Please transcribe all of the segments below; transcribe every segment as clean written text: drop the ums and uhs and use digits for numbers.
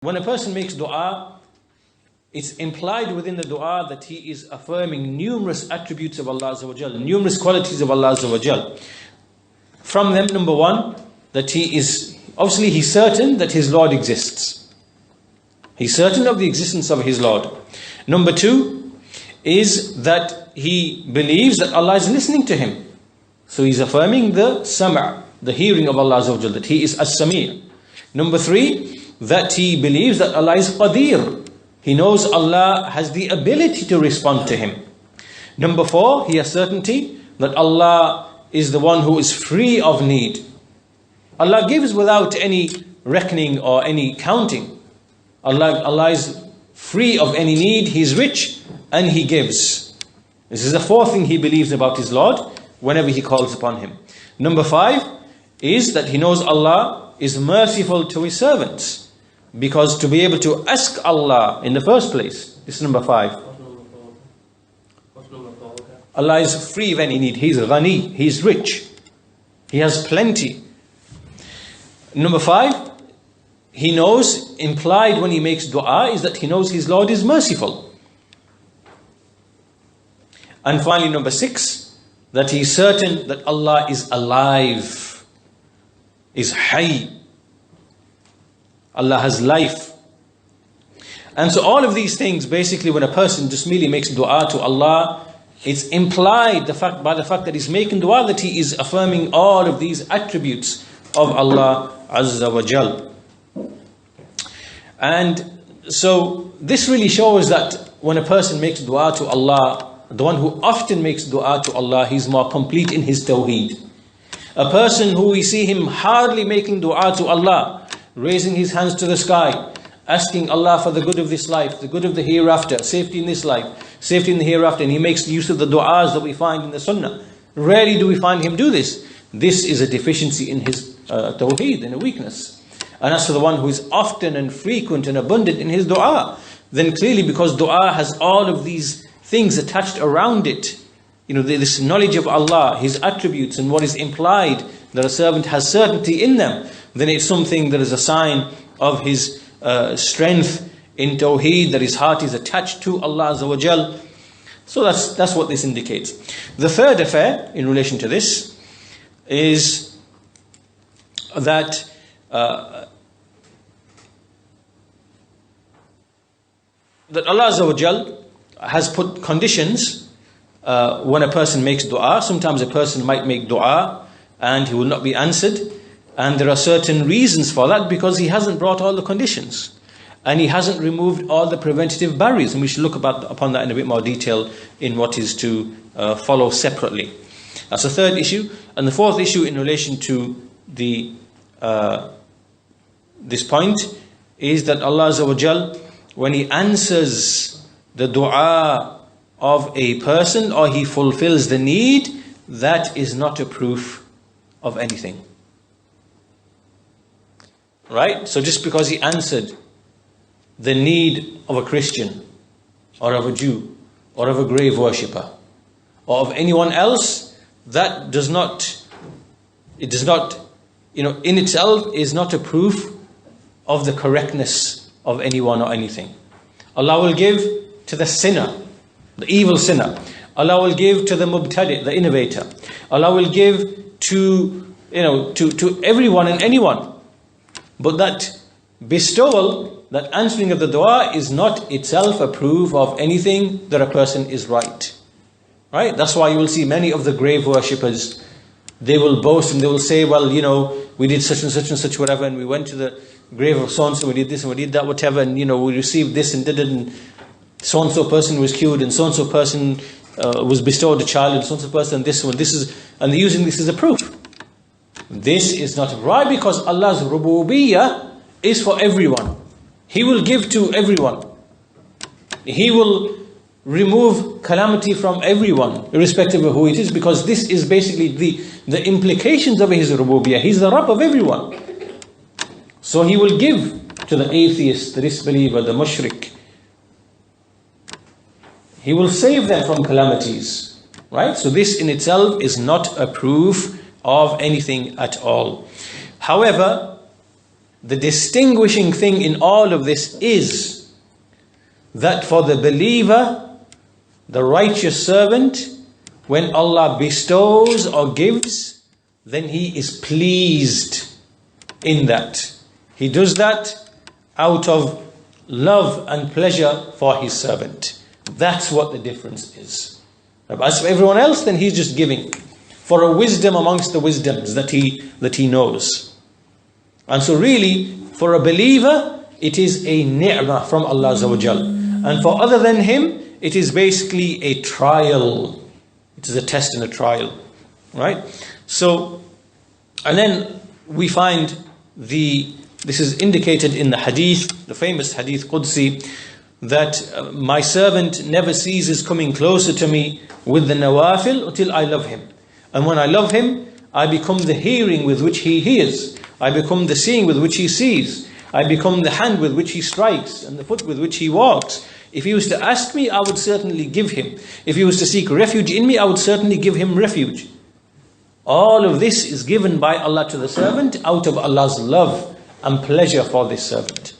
When a person makes dua, it's implied within the dua that he is affirming numerous attributes of Allah Azza wa Jal, numerous qualities of Allah Azza wa Jal. From them, number one, that he's certain that his Lord exists. He's certain of the existence of his Lord. Number two is that he believes that Allah is listening to him. So he's affirming the sama', the hearing of Allah Azza wa Jal, that he is as-sami'. Number three, that he believes that Allah is qadir. He knows Allah has the ability to respond to him. Number four, he has certainty that Allah is the one who is free of need. Allah gives without any reckoning or any counting. Allah is free of any need. He is rich and He gives. This is the fourth thing he believes about his Lord whenever he calls upon Him. Number five is that he knows Allah is merciful to His servants. Because to be able to ask Allah in the first place, this is number five. Allah is free of any need. He is ghani, He is rich. He has plenty. Number five, he knows, implied when he makes dua, is that he knows his Lord is merciful. And finally, number six, that he is certain that Allah is alive, is hayy. Allah has life. And so all of these things, basically when a person just merely makes dua to Allah, it's implied by the fact that he's making dua that he is affirming all of these attributes of Allah Azza wa Jal. And so this really shows that when a person makes dua to Allah, the one who often makes dua to Allah, he's more complete in his tawheed. A person who we see him hardly making dua to Allah, raising his hands to the sky, asking Allah for the good of this life, the good of the hereafter, safety in this life, safety in the hereafter, and he makes use of the du'as that we find in the sunnah. Rarely do we find him do this. This is a deficiency in his tawheed, and a weakness. And as for the one who is often and frequent and abundant in his dua, then clearly because dua has all of these things attached around it, this knowledge of Allah, His attributes, and what is implied that a servant has certainty in them, then it's something that is a sign of his strength in tawheed, that his heart is attached to Allah Azza wa Jal. So that's what this indicates. The third affair in relation to this is that Allah Azza wa Jal has put conditions when a person makes dua. Sometimes a person might make dua and he will not be answered. And there are certain reasons for that, because he hasn't brought all the conditions. And he hasn't removed all the preventative barriers. And we should look upon that in a bit more detail in what is to follow separately. That's the third issue. And the fourth issue in relation to this point is that Allah Azza wa Jal, when He answers the dua of a person or He fulfills the need, that is not a proof of anything. Right? So just because He answered the need of a Christian or of a Jew or of a grave worshipper or of anyone else, that does not, in itself is not a proof of the correctness of anyone or anything. Allah will give to the sinner, the evil sinner. Allah will give to the mubtadi', the innovator. Allah will give to everyone and anyone. But that bestowal, that answering of the dua, is not itself a proof of anything that a person is right. Right? That's why you will see many of the grave worshippers, they will boast and they will say, well, we did such and such and such whatever, and we went to the grave of so-and-so, we did this and we did that, whatever, and we received this and did it, and so-and-so person was cured, and so-and-so person was bestowed a child, and so-and-so person this one, and they're using this as a proof. This is not right, because Allah's rububiyyah is for everyone. He will give to everyone. He will remove calamity from everyone, irrespective of who it is, because this is basically the implications of His rububiyyah. He's the Rabb of everyone. So He will give to the atheist, the disbeliever, the mushrik. He will save them from calamities. Right? So this in itself is not a proof of anything at all. However, the distinguishing thing in all of this is that for the believer, the righteous servant, when Allah bestows or gives, then he is pleased in that. He does that out of love and pleasure for his servant. That's what the difference is. As for everyone else, then he's just giving for a wisdom amongst the wisdoms that he knows. And so really, for a believer, it is a ni'mah from Allah Azza wa Jal. And for other than him, it is basically a trial. It is a test and a trial. Right? So, and then we find this is indicated in the hadith, the famous hadith Qudsi, that my servant never ceases coming closer to me with the nawafil until I love him. And when I love him, I become the hearing with which he hears. I become the seeing with which he sees. I become the hand with which he strikes and the foot with which he walks. If he was to ask me, I would certainly give him. If he was to seek refuge in me, I would certainly give him refuge. All of this is given by Allah to the servant out of Allah's love and pleasure for this servant.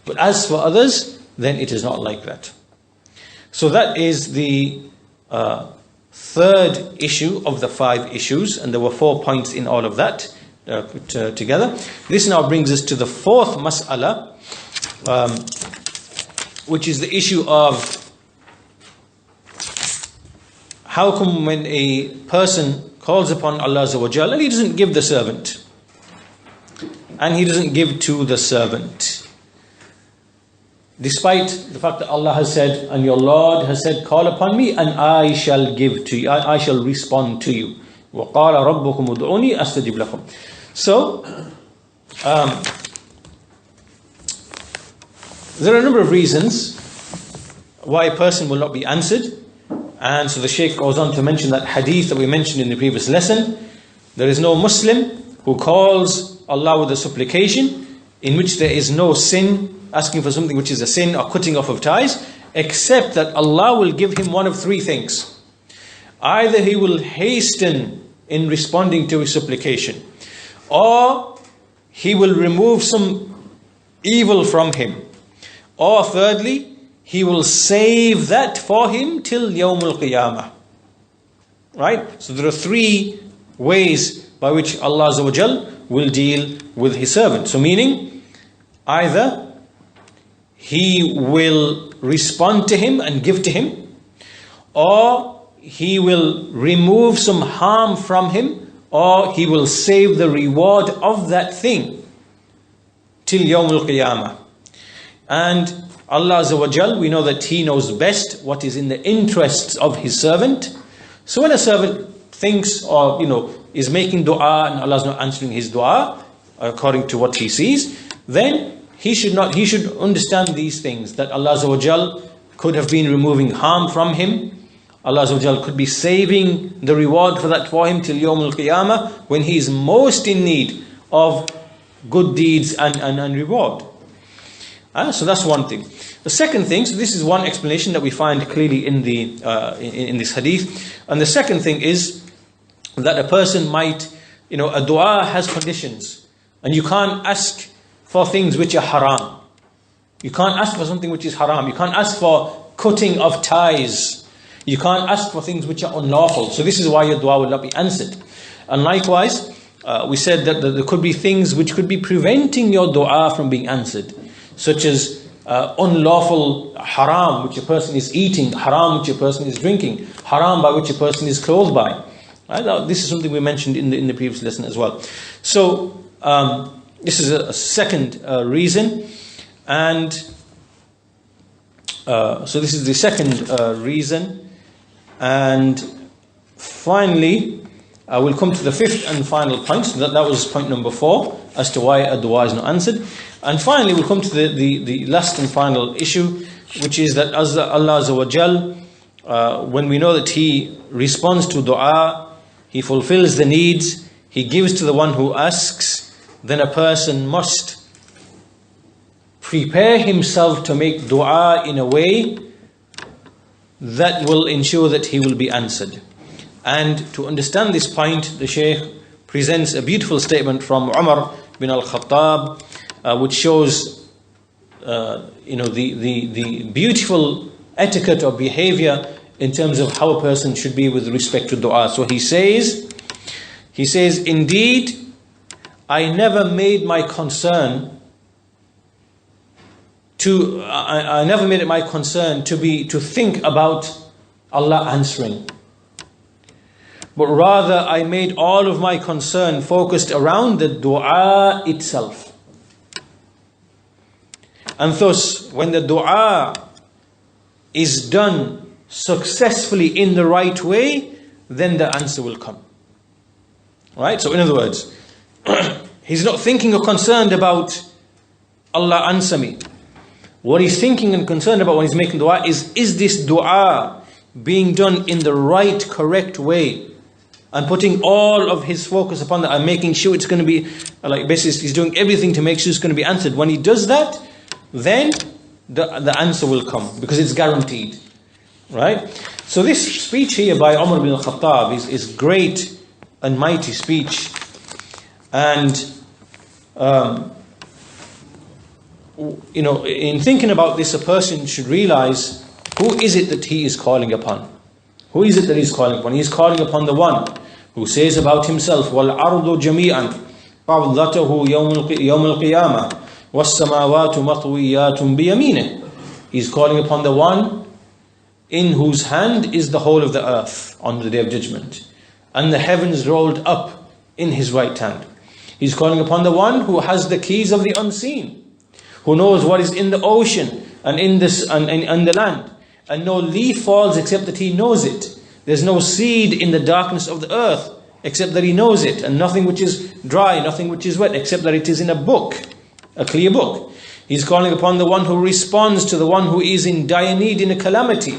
But as for others, then it is not like that. So that is the third issue of the 5 issues, and there were 4 points in all of that put together. This now brings us to the 4th mas'ala, which is the issue of how come when a person calls upon Allah Azza wa Jalla and he doesn't give the servant, and he doesn't give to the servant, despite the fact that Allah has said, and your Lord has said, call upon me and I shall give to you, I shall respond to you. وَقَالَ رَبُّكُمُ ادْعُونِي أَسْتَجِبْ لَكُمْ. So, there are a number of reasons why a person will not be answered. And so the Shaykh goes on to mention that hadith that we mentioned in the previous lesson. There is no Muslim who calls Allah with a supplication in which there is no sin, asking for something which is a sin or cutting off of ties, except that Allah will give him one of 3 things. Either he will hasten in responding to his supplication, or he will remove some evil from him, or thirdly, he will save that for him till Yawm al-Qiyamah. Right? So there are 3 ways by which Allah Azza wa Jal will deal with his servant. So meaning, either he will respond to him and give to him, or he will remove some harm from him, or he will save the reward of that thing till Yawm al-Qiyamah. And Allah Azza wa Jal, we know that He knows best what is in the interests of His servant. So when a servant thinks or is making dua and Allah is not answering his dua according to what he sees, then he should understand these things, that Allah Azza wa Jal could have been removing harm from him. Allah Azza wa Jal could be saving the reward for that for him till Yawm al-Qiyamah, when he is most in need of good deeds and reward. So that's one thing. The second thing, so this is one explanation that we find clearly in this hadith. And the second thing is that a person might, a dua has conditions, and you can't ask for things which are haram. You can't ask for something which is haram. You can't ask for cutting of ties. You can't ask for things which are unlawful. So this is why your dua will not be answered. And likewise, we said that there could be things which could be preventing your dua from being answered, such as unlawful haram which a person is eating, haram which a person is drinking, haram by which a person is clothed by. Right? Now, this is something we mentioned in the previous lesson as well. So this is a second reason, and so this is the second reason. And finally, we'll come to the 5th and final point. So that was point number 4 as to why a dua is not answered. And finally, we'll come to the last and final issue, which is that as Allah Azza wa Jal, when we know that He responds to dua, He fulfills the needs, He gives to the one who asks, then a person must prepare himself to make dua in a way that will ensure that he will be answered. And to understand this point, the Shaykh presents a beautiful statement from Umar bin al-Khattab, which shows the beautiful etiquette or behavior in terms of how a person should be with respect to dua. So he says, indeed, I never made my concern to I never made it my concern to think about Allah answering, but rather I made all of my concern focused around the dua itself. And thus, when the dua is done successfully in the right way, then the answer will come. Right? So in other words, he's not thinking or concerned about Allah answer me. What he's thinking and concerned about when he's making dua is this dua being done in the right, correct way? And putting all of his focus upon that and making sure it's going to be, like basically he's doing everything to make sure it's going to be answered. When he does that, then the answer will come, because it's guaranteed. Right? So this speech here by Umar ibn al-Khattab is great and mighty speech. And in thinking about this, a person should realize, who is it that he is calling upon? Who is it that he's calling upon? He's calling upon the one who says about himself, وَالْأَرْضُ جَمِيعًا قَبْضَتَهُ يَوْمَ الْقِيَامَةِ وَالسَّمَاوَاتُ مَطْوِيَّاتٌ بِيَمِينِهِ. He's calling upon the one in whose hand is the whole of the earth on the day of judgment, and the heavens rolled up in his right hand. He's calling upon the one who has the keys of the unseen, who knows what is in the ocean and in the land, and no leaf falls except that he knows it. There's no seed in the darkness of the earth except that he knows it, and nothing which is dry, nothing which is wet, except that it is in a book, a clear book. He's calling upon the one who responds to the one who is in dire need, in a calamity.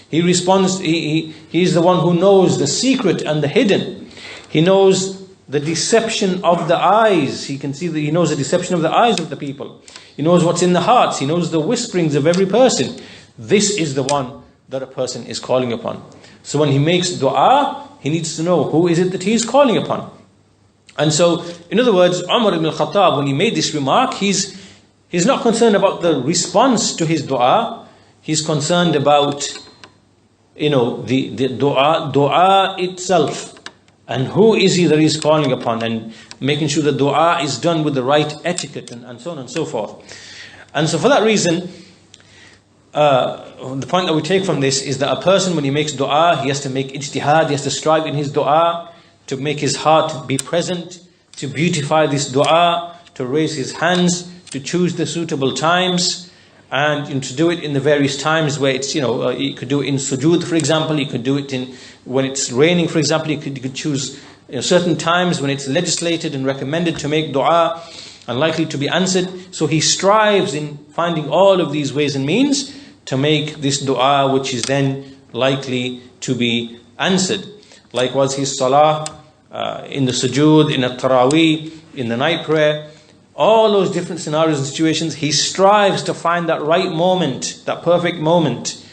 He responds. He is the one who knows the secret and the hidden. He knows the deception of the eyes. He can see that he knows the deception of the eyes of the people. He knows what's in the hearts. He knows the whisperings of every person. This is the one that a person is calling upon. So when he makes dua, he needs to know who is it that he is calling upon. And so, in other words, Umar ibn al-Khattab, when he made this remark, he's not concerned about the response to his dua. He's concerned about, the dua itself. And who is he that he's calling upon, and making sure the dua is done with the right etiquette, and so on and so forth. And so for that reason, the point that we take from this is that a person, when he makes dua, he has to make ijtihad, he has to strive in his dua to make his heart be present, to beautify this dua, to raise his hands, to choose the suitable times, and to do it in the various times where it's, he could do it in sujood, for example. He could do it when it's raining, for example. He could choose certain times when it's legislated and recommended to make dua and likely to be answered. So he strives in finding all of these ways and means to make this dua, which is then likely to be answered. Likewise, his salah, in the sujood, in a tarawih, in the night prayer, all those different scenarios and situations, he strives to find that right moment, that perfect moment,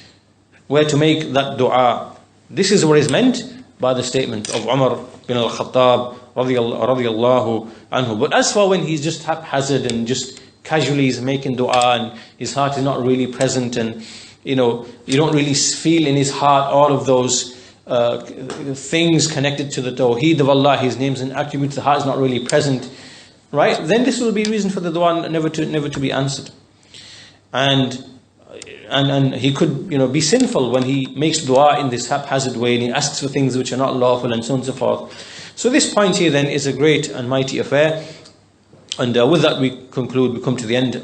where to make that dua. This is what is meant by the statement of Umar bin al-Khattab radiyallahu anhu. But as for when he's just haphazard and just casually is making dua and his heart is not really present, and you don't really feel in his heart all of those things connected to the tawheed of Allah, His names and attributes, the heart is not really present, right? Then this will be reason for the dua never to be answered. And he could be sinful when he makes dua in this haphazard way, and he asks for things which are not lawful, and so on and so forth. So this point here then is a great and mighty affair. And with that we conclude, we come to the end